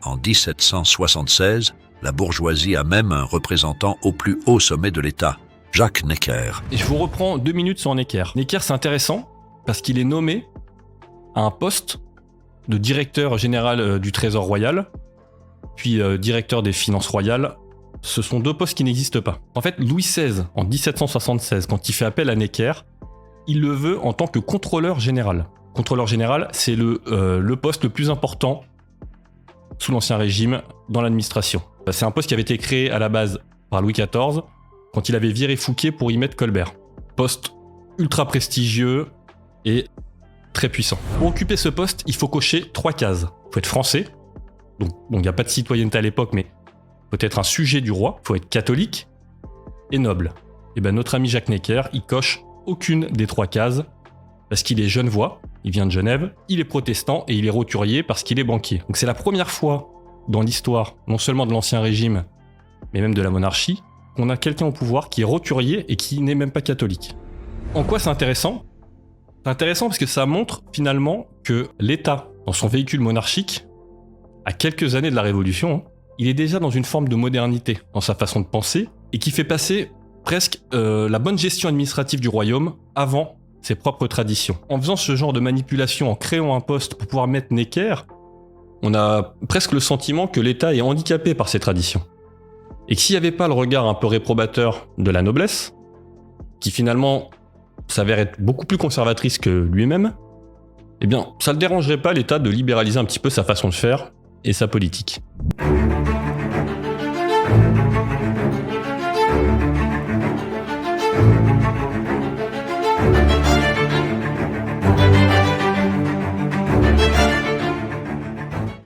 En 1776, la bourgeoisie a même un représentant au plus haut sommet de l'État, Jacques Necker. Et je vous reprends 2 minutes sur Necker. Necker, c'est intéressant parce qu'il est nommé à un poste de directeur général du Trésor royal, puis directeur des finances royales. Ce sont 2 postes qui n'existent pas. En fait, Louis XVI, en 1776, quand il fait appel à Necker, il le veut en tant que contrôleur général. Contrôleur général, c'est le poste le plus important sous l'Ancien Régime dans l'administration. C'est un poste qui avait été créé à la base par Louis XIV quand il avait viré Fouquet pour y mettre Colbert. Poste ultra prestigieux et très puissant. Pour occuper ce poste, il faut cocher 3 cases. Il faut être français, donc il n'y a pas de citoyenneté à l'époque, mais faut être un sujet du roi, il faut être catholique et noble. Et ben notre ami Jacques Necker, il coche aucune des 3 cases parce qu'il est genevois, il vient de Genève, il est protestant et il est roturier parce qu'il est banquier. Donc c'est la première fois dans l'histoire, non seulement de l'Ancien Régime, mais même de la monarchie, qu'on a quelqu'un au pouvoir qui est roturier et qui n'est même pas catholique. En quoi c'est intéressant ? C'est intéressant parce que ça montre finalement que l'État, dans son véhicule monarchique, à quelques années de la Révolution, il est déjà dans une forme de modernité dans sa façon de penser et qui fait passer presque la bonne gestion administrative du royaume avant ses propres traditions. En faisant ce genre de manipulation, en créant un poste pour pouvoir mettre Necker, on a presque le sentiment que l'État est handicapé par ses traditions. Et que s'il n'y avait pas le regard un peu réprobateur de la noblesse, qui finalement s'avère être beaucoup plus conservatrice que lui-même, eh bien, ça ne le dérangerait pas l'État de libéraliser un petit peu sa façon de faire et sa politique.